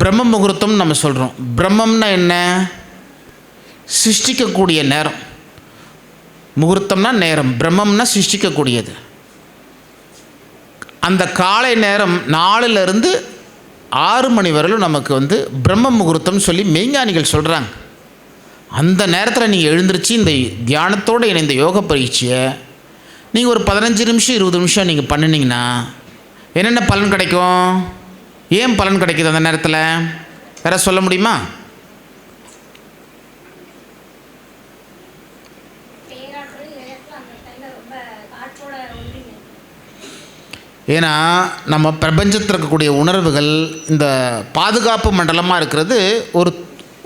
பிரம்ம முகூர்த்தம் நம்ம சொல்கிறோம். பிரம்மம்னா என்ன? சிருஷ்டிக்கக்கூடிய நேரம். முகூர்த்தம்னா நேரம், பிரம்மம்னா சிருஷ்டிக்கக்கூடியது. அந்த காலை நேரம் 4லிருந்து 6 மணி வரையிலும் நமக்கு பிரம்ம முகூர்த்தம்னு சொல்லி மெய்ஞானிகள் சொல்கிறாங்க. அந்த நேரத்தில் நீங்கள் எழுந்திருச்சு இந்த தியானத்தோடு இணைந்த யோக பயிற்சியை நீங்கள் ஒரு 15 நிமிஷம் 20 நிமிஷம் நீங்கள் பண்ணினீங்கன்னா என்னென்ன பலன் கிடைக்கும்? ஏன் பலன் கிடைக்குது அந்த நேரத்தில்? வேறு சொல்ல முடியுமா? ஏன்னா நம்ம பிரபஞ்சத்தில் இருக்கக்கூடிய உணர்வுகள் இந்த பாதுகாப்பு மண்டலமாக இருக்கிறது.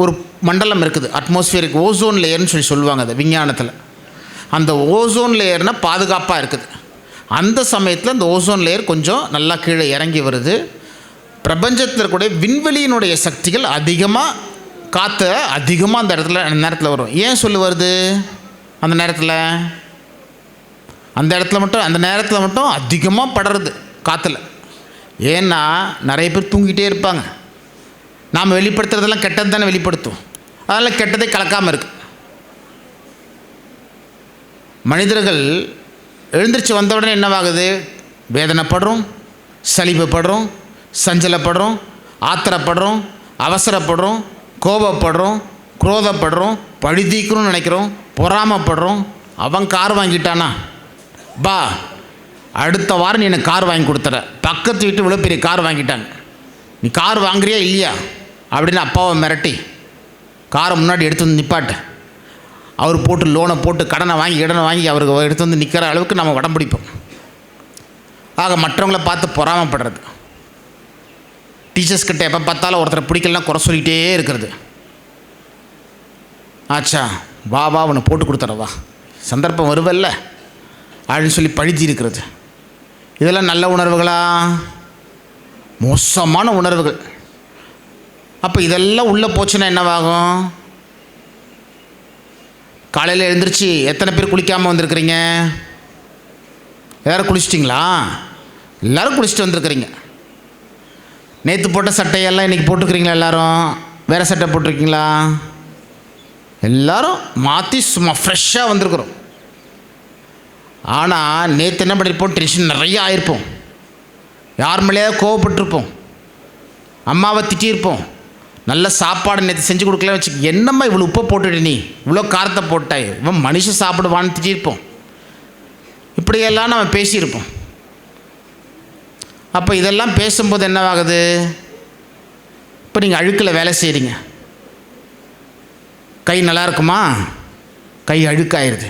ஒரு மண்டலம் இருக்குது, அட்மாஸ்பியரிக் ஓசோன் லேயர்னு சொல்லுவாங்க அது விஞ்ஞானத்தில். அந்த ஓசோன் லேயர்னால் பாதுகாப்பாக இருக்குது. அந்த சமயத்தில் அந்த ஓசோன் லேயர் கொஞ்சம் நல்லா கீழே இறங்கி வருது. பிரபஞ்சத்தில் இருக்கக்கூடிய விண்வெளியினுடைய சக்திகள் அதிகமாக காற்று அதிகமாக அந்த நேரத்தில் வரும். ஏன் வருது அந்த நேரத்தில்? அந்த நேரத்தில் மட்டும் அதிகமாக படருது காற்றுல. ஏன்னா நிறைய பேர் தூங்கிட்டே இருப்பாங்க. நாம் வெளிப்படுத்துறதெல்லாம் கெட்டது தானே வெளிப்படுத்தும். அதனால் கெட்டதை கலக்காமல் இருக்குது. மனிதர்கள் எழுந்திரிச்சு வந்த உடனே என்னவாகுது? வேதனைப்படுறோம், சலிப்புப்படுறோம், சஞ்சலப்படுறோம், ஆத்திரப்படுறோம், அவசரப்படுறோம், கோபப்படுறோம், குரோதப்படுறோம், பழி தீக்கணும்னு நினைக்கிறோம், பொறாமப்படுறோம். அவன் கார் வாங்கிட்டானா, பா அடுத்த வாரம் நீ எனக்கு கார் வாங்கி கொடுத்துற. பக்கத்து வீட்டு இவ்வளோ பெரிய கார் வாங்கிட்டாங்க, நீ கார் வாங்குறியா இல்லையா அப்படின்னு அப்பாவை மிரட்டி காரை முன்னாடி எடுத்து வந்து நிப்பாட்டு. அவர் போட்டு லோனை போட்டு கடனை வாங்கி அவருக்கு எடுத்து வந்து நிற்கிற அளவுக்கு நம்ம உடம்பு பிடிப்போம். ஆக மற்றவங்கள பார்த்து பொறாமப்படுறது. டீச்சர்ஸ் கிட்ட எப்போ பார்த்தாலும் ஒருத்தரை பிடிக்கலாம் குறை சொல்லிகிட்டே இருக்கிறது. ஆச்சா வா உன்னை போட்டு கொடுத்துறவா, சந்தர்ப்பம் வருவல்ல அப்படின்னு சொல்லி பழித்தி இருக்கிறது. இதெல்லாம் நல்ல உணர்வுகளா? மோசமான உணர்வுகள். அப்போ இதெல்லாம் உள்ளே போச்சுன்னா என்னவாகும்? காலையில் எழுந்திரிச்சு எத்தனை பேர் குளிக்காமல் வந்திருக்கிறீங்க? எல்லோரும் குளிச்சிட்டிங்களா? எல்லோரும் குளிச்சுட்டு வந்திருக்கிறீங்க. நேற்று போட்ட சட்டையெல்லாம் இன்றைக்கி போட்டுக்கிறீங்களா? எல்லோரும் வேறு சட்டை போட்டிருக்கீங்களா? எல்லோரும் மாற்றி சும்மா ஃப்ரெஷ்ஷாக வந்திருக்கிறோம். ஆனால் நேற்று என்ன பண்ணியிருப்போம்? டென்ஷன் நிறையா ஆகிருப்போம். யார் மேலேயே கோவப்பட்டிருப்போம், அம்மாவை திட்டியிருப்போம். நல்ல சாப்பாடு நேற்று செஞ்சு கொடுக்கல வச்சு, என்னம்மா இவ்வளோ உப்பை போட்டுட்டு நீ இவ்வளோ காரத்தை போட்டாய், இவன் மனுஷன் சாப்பிடுவான்னு திட்டியிருப்போம். இப்படியெல்லாம் நம்ம பேசியிருப்போம். அப்போ இதெல்லாம் பேசும்போது என்னவாகுது? இப்போ நீங்கள் அழுக்கில் வேலை செய்கிறீங்க, கை நல்லா இருக்குமா? கை அழுக்காயிருது.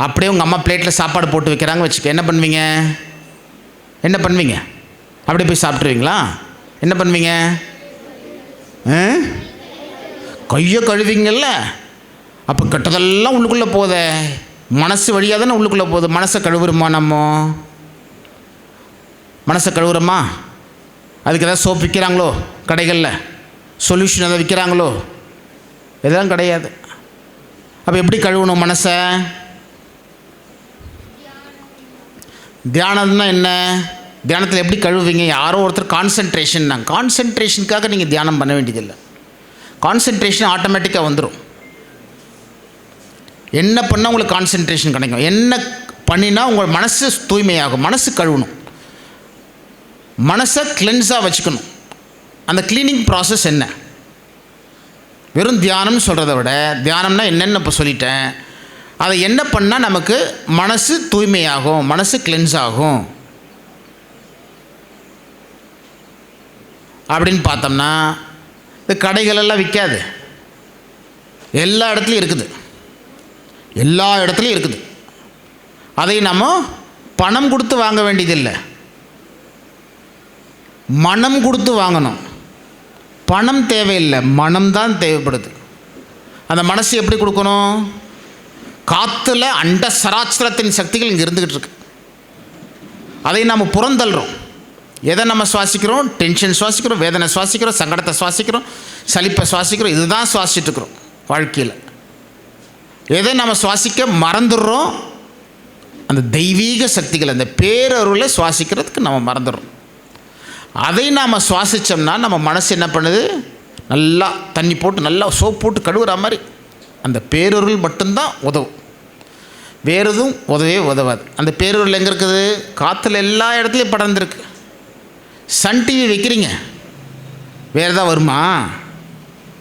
அப்படியே உங்கள் அம்மா பிளேட்டில் சாப்பாடு போட்டு வைக்கிறாங்க வச்சுக்க, என்ன பண்ணுவீங்க? அப்படியே போய் சாப்பிட்ருவீங்களா? என்ன பண்ணுவீங்க? கையை கழுவிங்கல்ல. அப்போ கெட்டதெல்லாம் உள்ளுக்குள்ளே போதே, மனசு வழியாக தானே உள்ளுக்குள்ளே போகுது. மனசை கழுவுறோமா? மனசை கழுவுறோமா? அதுக்கு எதாவது சோப் விற்கிறாங்களோ கடைகளில்? சொல்யூஷன் எதாவது விற்கிறாங்களோ? இதெல்லாம் கிடையாது. அப்போ எப்படி கழுவணும் மனசை? தியானம்னா என்ன? தியானத்தில் எப்படி கழுவுவீங்க? யாரோ ஒருத்தர் கான்சென்ட்ரேஷனுக்காக நீங்கள் தியானம் பண்ண வேண்டியதில்லை. கான்சென்ட்ரேஷன் ஆட்டோமேட்டிக்காக வந்துடும். என்ன பண்ணால் உங்களுக்கு கான்சென்ட்ரேஷன் கிடைக்கும்? என்ன பண்ணினா உங்கள் மனசு தூய்மையாகும்? மனசு கழுவணும், மனசை கிளென்ஸாக வச்சுக்கணும். அந்த கிளீனிங் ப்ராசஸ் என்ன? வெறும் தியானம்னு சொல்கிறத விட, தியானம்னா என்னென்னு இப்போ சொல்லிட்டேன். அதை என்ன பண்ணால் நமக்கு மனசு தூய்மையாகும், மனசு கிளென்ஸ் ஆகும் அப்படின்னு பார்த்தோம்னா, இந்த கடைகளெல்லாம் விற்காது, எல்லா இடத்துலையும் இருக்குது. அதை நம்ம பணம் கொடுத்து வாங்க வேண்டியதில்லை, மனம் கொடுத்து வாங்கணும். பணம் தேவையில்லை, மனம்தான் தேவைப்படுது. அந்த மனசு எப்படி கொடுக்கணும்? காற்றுல அண்ட சராச்சரத்தின் சக்திகள் இங்கே இருந்துக்கிட்டு இருக்கு. அதை நம்ம புறந்தள்ளுறோம். எதை நம்ம சுவாசிக்கிறோம்? டென்ஷன் சுவாசிக்கிறோம், வேதனை சுவாசிக்கிறோம், சங்கடத்தை சுவாசிக்கிறோம், சலிப்பை சுவாசிக்கிறோம். இதுதான் சுவாசிச்சுட்ருக்குறோம் வாழ்க்கையில். எதை நம்ம சுவாசிக்க மறந்துடுறோம்? அந்த தெய்வீக சக்திகள், அந்த பேரருளை சுவாசிக்கிறதுக்கு நம்ம மறந்துடுறோம். அதை நாம் சுவாசித்தோம்னா நம்ம மனசு என்ன பண்ணுது? நல்லா தண்ணி போட்டு நல்லா சோப் போட்டு கழுவுற மாதிரி அந்த பேரொருள் மட்டும்தான் உதவும். வேறு எதுவும் உதவே உதவாது. அந்த பேரொருள் எங்கே இருக்குது? காற்றுல எல்லா இடத்துலையும் படர்ந்துருக்கு. சன் டிவி வைக்கிறீங்க, வேறு எதாவது வருமா?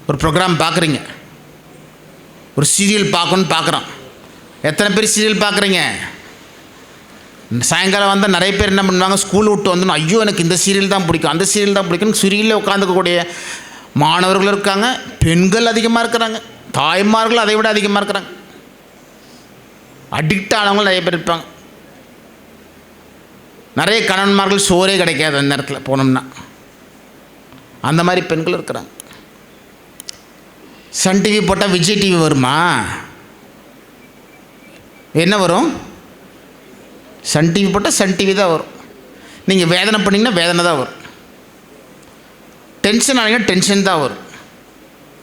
ஒரு ப்ரோக்ராம் பார்க்குறீங்க, ஒரு சீரியல் பார்க்கணுன்னு பார்க்குறோம். எத்தனை பேர் சீரியல் பார்க்குறீங்க? சாயங்காலம் வந்தால் நிறைய பேர் என்ன பண்ணுவாங்க, ஸ்கூல் விட்டு வந்தோன்னா ஐயோ எனக்கு இந்த சீரியல் தான் பிடிக்கும், அந்த சீரியல் தான் பிடிக்கும்னு சீரியலில் உட்காந்துக்கக்கூடிய மாணவர்கள் இருக்காங்க. பெண்கள் அதிகமாக இருக்கிறாங்க, தாய்மார்கள் அதை விட அதிகமாக இருக்கிறாங்க. அடிக்ட் ஆனவங்க நிறைய பேர் இருப்பாங்க. நிறைய கணவன்மார்கள் சோறே கிடைக்காது அந்த நேரத்தில் போனோம்னா, அந்த மாதிரி பெண்கள் இருக்கிறாங்க. சன் டிவி போட்டால் விஜய் டிவி வருமா? என்ன வரும்? சன் டிவி போட்டால் சன் டிவி தான் வரும். நீங்கள் வேதனை பண்ணிங்கன்னா வேதனை தான் வரும், டென்ஷன் ஆனீங்கன்னா டென்ஷன் தான் வரும்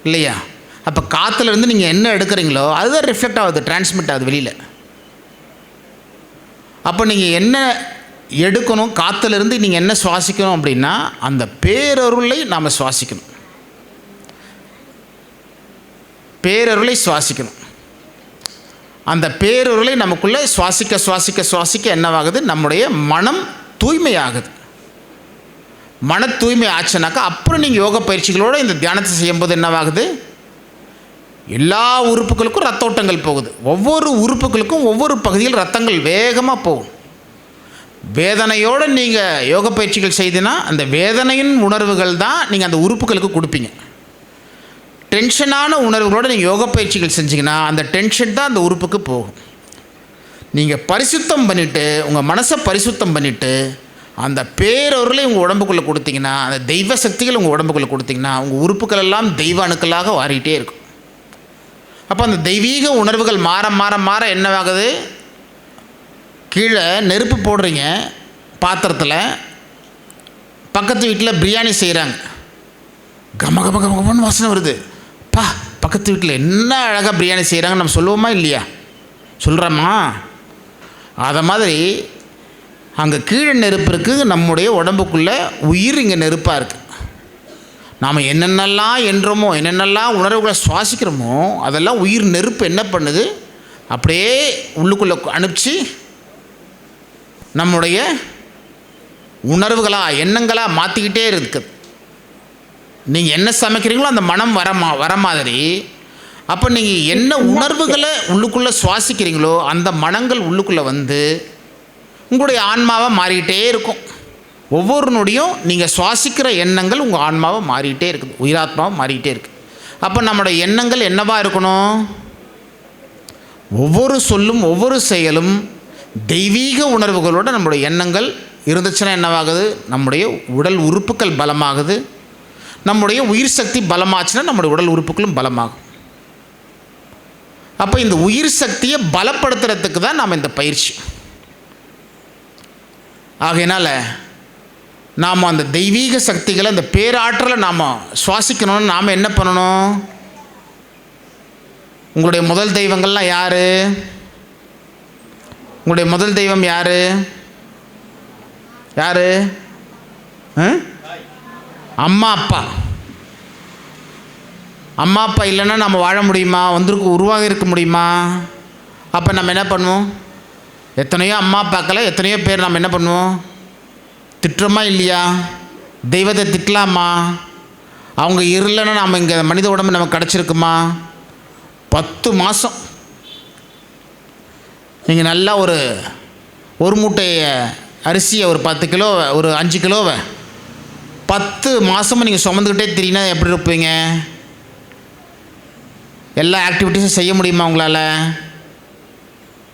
இல்லையா? அப்போ காற்றுலேருந்து நீங்கள் என்ன எடுக்கிறீங்களோ அதுதான் ரிஃப்ளெக்ட் ஆகுது, டிரான்ஸ்மிட் ஆகுது வெளியில். அப்போ நீங்கள் என்ன எடுக்கணும், காற்றுலேருந்து நீங்கள் என்ன சுவாசிக்கணும் அப்படின்னா அந்த பேரருளை நாம் சுவாசிக்கணும், பேரருளை சுவாசிக்கணும். அந்த பேரருளை நமக்குள்ளே சுவாசிக்க சுவாசிக்க சுவாசிக்க என்னவாகுது? நம்முடைய மனம் தூய்மையாகுது. மன தூய்மை ஆச்சுனாக்கா அப்புறம் நீங்கள் யோக பயிற்சிகளோடு இந்த தியானத்தை செய்யும்போது என்னவாகுது? எல்லா உறுப்புகளுக்கும் ரத்த ஓட்டங்கள் போகுது. ஒவ்வொரு உறுப்புகளுக்கும் ஒவ்வொரு பகுதியில் ரத்தங்கள் வேகமாக போகும். வேதனையோடு நீங்கள் யோக பயிற்சிகள் செய்தினா அந்த வேதனையின் உணர்வுகள் தான் நீங்கள் அந்த உறுப்புகளுக்கு கொடுப்பீங்க. டென்ஷனான உணர்வுகளோடு நீங்கள் யோக பயிற்சிகள் செஞ்சிங்கன்னா அந்த டென்ஷன் தான் அந்த உறுப்புக்கு போகும். நீங்கள் பரிசுத்தம் பண்ணிவிட்டு உங்கள் மனசை பரிசுத்தம் பண்ணிவிட்டு அந்த பேரொருளை உங்கள் உடம்புக்குள்ளே கொடுத்தீங்கன்னா, அந்த தெய்வ சக்திகள் உங்கள் உடம்புக்குள்ளே கொடுத்தீங்கன்னா உங்கள் உறுப்புகள் எல்லாம் தெய்வ அணுக்களாக மாறிக்கிட்டே இருக்கும். அப்போ அந்த தெய்வீக உணர்வுகள் மாற மாற மாற என்னவாகுது? கீழே நெருப்பு போடுறீங்க பாத்திரத்தில், பக்கத்து வீட்டில் பிரியாணி செய்கிறாங்க, கம கம கம கமன்னு வாசனை வருது. பக்கத்து வீட்டில் என்ன அழகாக பிரியாணி செய்கிறாங்கன்னு நம்ம சொல்லுவோமா இல்லையா? சொல்கிறோமா? அதை மாதிரி அங்கே கீழே நெருப்பு இருக்குது, நம்முடைய உடம்புக்குள்ளே உயிர் இங்கே நெருப்பாக இருக்குது. நாம் என்னென்னலாம் என்றோமோ என்னென்னலாம் உணர்வுகளை சுவாசிக்கிறோமோ அதெல்லாம் உயிர் நெருப்பு என்ன பண்ணுது? அப்படியே உள்ளுக்குள்ளே அனுப்பிச்சு நம்முடைய உணர்வுகளாக எண்ணங்களாக மாற்றிக்கிட்டே இருக்குது. நீங்கள் என்ன சமைக்கிறீங்களோ அந்த மனம் வர மாதிரி. அப்போ நீங்கள் என்ன உணர்வுகளை உள்ளுக்குள்ளே சுவாசிக்கிறீங்களோ அந்த மனங்கள் உள்ளுக்குள்ளே வந்து உங்களுடைய ஆன்மாவாக மாறிக்கிட்டே இருக்கும். ஒவ்வொரு நொடியும் நீங்கள் சுவாசிக்கிற எண்ணங்கள் உங்கள் ஆன்மாவை மாறிக்கிட்டே இருக்குது, உயிராத்மாவை மாறிக்கிட்டே இருக்குது. அப்போ நம்மளோட எண்ணங்கள் என்னவாக இருக்கணும்? ஒவ்வொரு சொல்லும் ஒவ்வொரு செயலும் தெய்வீக உணர்வுகளோடு நம்முடைய எண்ணங்கள் இருந்துச்சுன்னா என்னவாகுது? நம்முடைய உடல் உறுப்புகள் பலமாகுது. நம்முடைய உயிர் சக்தி பலமாச்சுன்னா நம்முடைய உடல் உறுப்புகளும் பலமாகும். அப்போ இந்த உயிர் சக்தியை பலப்படுத்துறதுக்கு தான் நாம் இந்த பயிற்சி. ஆகையினால் நாம் அந்த தெய்வீக சக்திகளை, அந்த பேராற்றலை நாம் சுவாசிக்கணும்னு நாம் என்ன பண்ணணும்? உங்களுடைய முதல் தெய்வங்கள்லாம் யார்? உங்களுடைய முதல் தெய்வம் யார்? யார்? அம்மா அப்பா. அம்மா அப்பா இல்லைன்னா நம்ம வாழ முடியுமா? உருவாக இருக்க முடியுமா? அப்போ நம்ம என்ன பண்ணுவோம்? எத்தனையோ அம்மா அப்பாக்களை எத்தனையோ பேர் நம்ம என்ன பண்ணுவோம்? திட்டுறோமா இல்லையா? தெய்வத்தை திட்டலாமா? அவங்க இல்லைன்னா நம்ம இங்கே மனித உடம்பு நமக்கு கிடச்சிருக்குமா? 10 மாதம் நீங்கள் நல்லா ஒரு மூட்டை அரிசியை, ஒரு 10 கிலோ, ஒரு 5 கிலோவை 10 மாதமும் நீங்கள் சுமந்துக்கிட்டே தெரியினா எப்படி இருப்பீங்க? எல்லா ஆக்டிவிட்டீஸும் செய்ய முடியுமா உங்களால்?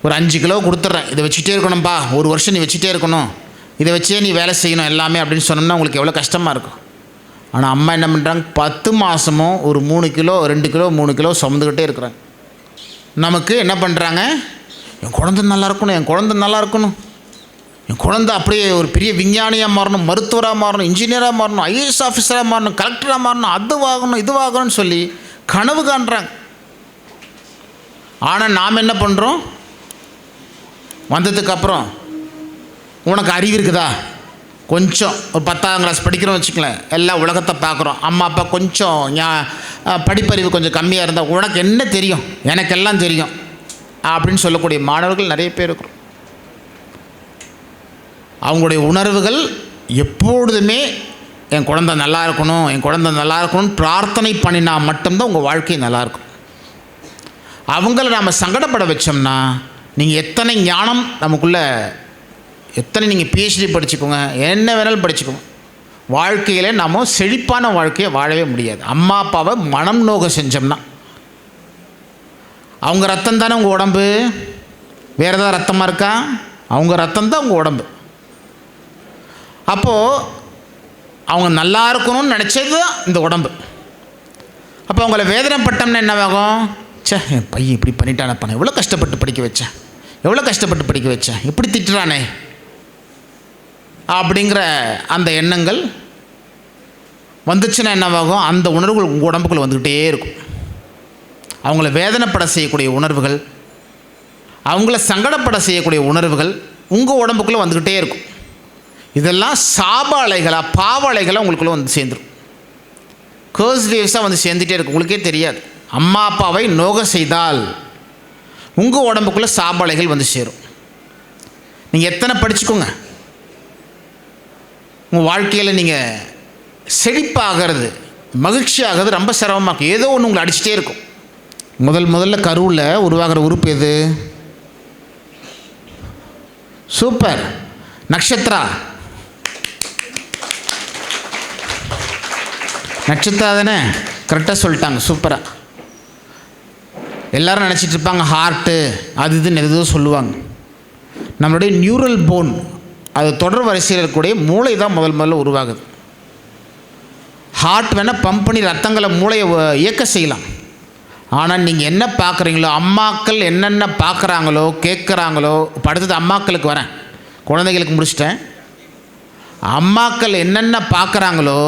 ஒரு 5 கிலோ கொடுத்துட்றேன், இதை வச்சுட்டே இருக்கணும்ப்பா, 1 வருஷம் நீ வச்சுட்டே இருக்கணும், இதை வச்சே நீ வேலை செய்யணும் எல்லாமே அப்படின்னு சொன்னோம்னா உங்களுக்கு எவ்வளோ கஷ்டமாக இருக்கும். ஆனால் அம்மா என்ன பண்ணுறாங்க? 10 மாதமும் ஒரு 3 கிலோ 2 கிலோ 3 கிலோ சுமந்துக்கிட்டே இருக்கிறாங்க. நமக்கு என்ன பண்ணுறாங்க? என் குழந்தை நல்லா இருக்கணும், என் குழந்தை நல்லா இருக்கணும், என் குழந்தை அப்படியே ஒரு பெரிய விஞ்ஞானியாக மாறணும், மருத்துவராக மாறணும், இன்ஜினியராக மாறணும், ஐஏஎஸ் ஆஃபீஸராக மாறணும், கலெக்டராக மாறணும், அதுவாகணும் இதுவாகணும்னு சொல்லி கனவு காண்றாங்க. ஆனால் நாம் என்ன பண்ணுறோம்? வந்ததுக்கப்புறம் உனக்கு அறிவு இருக்குதா? கொஞ்சம் ஒரு 10ஆம் கிளாஸ் படிக்கிறோம் வச்சுக்கலேன், எல்லா உலகத்தை பார்க்குறோம். அம்மா அப்பா கொஞ்சம் படிப்பறிவு கொஞ்சம் கம்மியாக இருந்தால் உனக்கு என்ன தெரியும், எனக்கெல்லாம் தெரியும் அப்படின்னு சொல்லக்கூடிய மாணவர்கள் நிறைய பேர் இருக்கிறோம். அவங்களுடைய உணர்வுகள் எப்பொழுதுமே என் குழந்தை நல்லா இருக்கணும், என் குழந்தை நல்லா இருக்கணும்னு பிரார்த்தனை பண்ணினா மட்டும்தான் உங்கள் வாழ்க்கை நல்லாயிருக்கும். அவங்கள நாம் சங்கடப்பட வச்சோம்னா, நீங்கள் எத்தனை ஞானம் நமக்குள்ளே, எத்தனை நீங்கள் பிஹெச்டி படிச்சுக்கோங்க, என்ன வேணாலும் படிச்சுக்கோங்க, வாழ்க்கையில் நாம் செழிப்பான வாழ்க்கையை வாழவே முடியாது. அம்மா அப்பாவை மனம் நோக செஞ்சோம்னா, அவங்க ரத்தம் தானே உங்கள் உடம்பு, வேறு ஏதாவது ரத்தமாக இருக்கா? அவங்க ரத்தம் தான் உங்கள் உடம்பு. அப்போது அவங்க நல்லா இருக்கணும்னு நினச்சது தான் இந்த உடம்பு. அப்போ அவங்கள வேதனைப்பட்டோம்னா என்னவாகும்? சே, என் பையன் இப்படி பண்ணிட்டானப்பா, எவ்வளோ கஷ்டப்பட்டு படிக்க வச்சேன், எவ்வளோ கஷ்டப்பட்டு படிக்க வச்சேன், இப்படி திட்டுறானே அப்படிங்கிற அந்த எண்ணங்கள் வந்துச்சுன்னா என்னவாகும்? அந்த உணர்வுகள் உங்கள் உடம்புக்குள்ளே வந்துக்கிட்டே இருக்கும். அவங்கள வேதனைப்பட செய்யக்கூடிய உணர்வுகள், அவங்கள சங்கடப்பட செய்யக்கூடிய உணர்வுகள் உங்கள் உடம்புக்குள்ளே வந்துக்கிட்டே இருக்கும். இதெல்லாம் சாப அலைகளாக, பாவ அலைகளாக உங்களுக்குள்ளே வந்து சேர்ந்துடும். கர்ஸ் வேவ்ஸாக வந்து சேர்ந்துட்டே இருக்கும், உங்களுக்கே தெரியாது. அம்மா அப்பாவை நோக செய்தால் உங்கள் உடம்புக்குள்ளே சாப அலைகள் வந்து சேரும். நீங்கள் எத்தனை படிச்சுக்கோங்க, உங்கள் வாழ்க்கையில் நீங்கள் செழிப்பாகிறது, மகிழ்ச்சி ஆகிறது ரொம்ப சிரமமாக இருக்கும். ஏதோ ஒன்று உங்களை அடிச்சுட்டே இருக்கும். முதல்ல கருவில் உருவாகிற உறுப்பு எது? சூப்பர், நட்சத்திரா. நட்சத்திரா தானே? கரெக்டாக சொல்லிட்டாங்க, சூப்பராக. எல்லோரும் நினச்சிட்டு இருப்பாங்க ஹார்ட்டு அது இதுன்னு எதோ சொல்லுவாங்க. நம்மளுடைய நியூரல் போன், அது தொடர் வரிசையில் இருக்கக்கூடிய மூளை தான் முதல்ல உருவாகுது. ஹார்ட் வேணால் பம்ப் பண்ணி ரத்தங்களை மூளையை இயக்க செய்யலாம். ஆனால் நீங்கள் என்ன பார்க்குறீங்களோ, அம்மாக்கள் என்னென்ன பார்க்குறாங்களோ கேட்குறாங்களோ, இப்போ அடுத்தது அம்மாக்களுக்கு வரேன், குழந்தைகளுக்கு முடிச்சிட்டேன். அம்மாக்கள் என்னென்ன பார்க்குறாங்களோ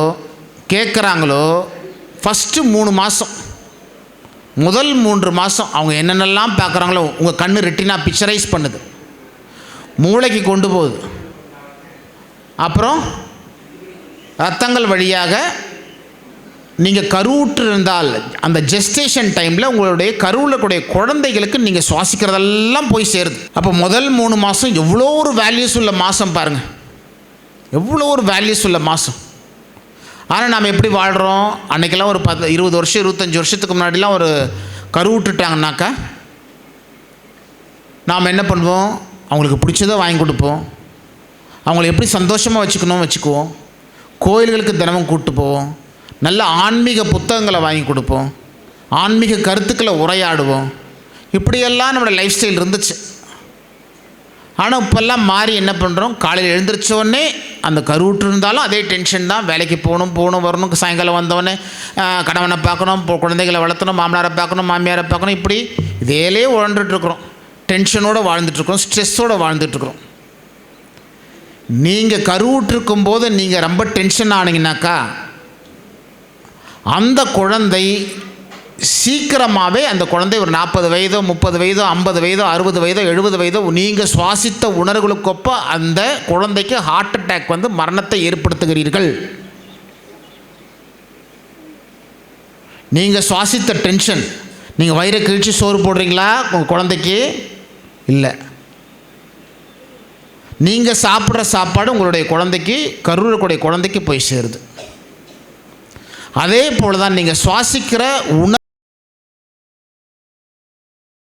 கேட்குறாங்களோ, ஃபஸ்ட்டு 3 மாதம், முதல் 3 மாதம் அவங்க என்னென்னலாம் பார்க்குறாங்களோ உங்கள் கண்ணு ரெட்டினா பிக்சரைஸ் பண்ணுது, மூளைக்கு கொண்டு போகுது. அப்புறம் ரத்தங்கள் வழியாக நீங்கள் கருவுற்று இருந்தால் அந்த ஜெஸ்டேஷன் டைமில் உங்களுடைய கருவில் கூடிய குழந்தைகளுக்கு நீங்கள் சுவாசிக்கிறதெல்லாம் போய் சேருது. அப்போ முதல் 3 மாதம் எவ்வளோ ஒரு வேல்யூஸ் உள்ள மாதம் பாருங்கள், எவ்வளோ ஒரு வேல்யூஸ் உள்ள மாதம். ஆனால் நாம் எப்படி வாழ்கிறோம்? அன்றைக்கெல்லாம் ஒரு 20 வருஷம் 25 வருஷத்துக்கு முன்னாடிலாம் ஒரு கருவுட்டுட்டாங்கனாக்கா நாம் என்ன பண்ணுவோம்? அவங்களுக்கு பிடிச்சதை வாங்கி கொடுப்போம், அவங்கள எப்படி சந்தோஷமாக வச்சுக்குவோம், கோயில்களுக்கு தினமும் கூப்பிட்டு போவோம், நல்ல ஆன்மீக புத்தகங்களை வாங்கி கொடுப்போம், ஆன்மீக கருத்துக்களை உரையாடுவோம். இப்படியெல்லாம் நம்மளோட லைஃப் ஸ்டைல் இருந்துச்சு. ஆனால் இப்போல்லாம் மாறி என்ன பண்ணுறோம்? காலையில் எழுந்திரிச்சோடனே அந்த கருவுற்று இருந்தாலும் அதே டென்ஷன் தான். வேலைக்கு போகணும் வரணும், சாயங்காலம் வந்தோடனே கணவனை பார்க்கணும், குழந்தைகளை வளர்த்தணும், மாமனாரை பார்க்கணும், மாமியாரை பார்க்கணும், இப்படி இதேலே உழண்டுட்டுருக்குறோம். டென்ஷனோடு வாழ்ந்துட்டுருக்குறோம், ஸ்ட்ரெஸ்ஸோடு வாழ்ந்துட்டுருக்குறோம். நீங்கள் கருவுற்றிருக்கும் போது நீங்கள் ரொம்ப டென்ஷன் ஆனீங்கன்னாக்கா அந்த குழந்தை சீக்கிரமாகவே, அந்த குழந்தை ஒரு 40 வயதோ 30 வயதோ 50 வயதோ 60 வயதோ 70 வயதோ நீங்கள் சுவாசித்த உணர்வுகளுக்கொப்ப அந்த குழந்தைக்கு ஹார்ட் அட்டாக் வந்து மரணத்தை ஏற்படுத்துகிறீர்கள். நீங்கள் சுவாசித்த டென்ஷன், நீங்கள் வயிறை கிழிச்சு சோறு போடுறீங்களா உங்கள் குழந்தைக்கு? இல்லை. நீங்கள் சாப்பிட்ற சாப்பாடு உங்களுடைய குழந்தைக்கு, கருவுடைய குழந்தைக்கு போய் சேருது. அதே போல் தான் நீங்கள் சுவாசிக்கிற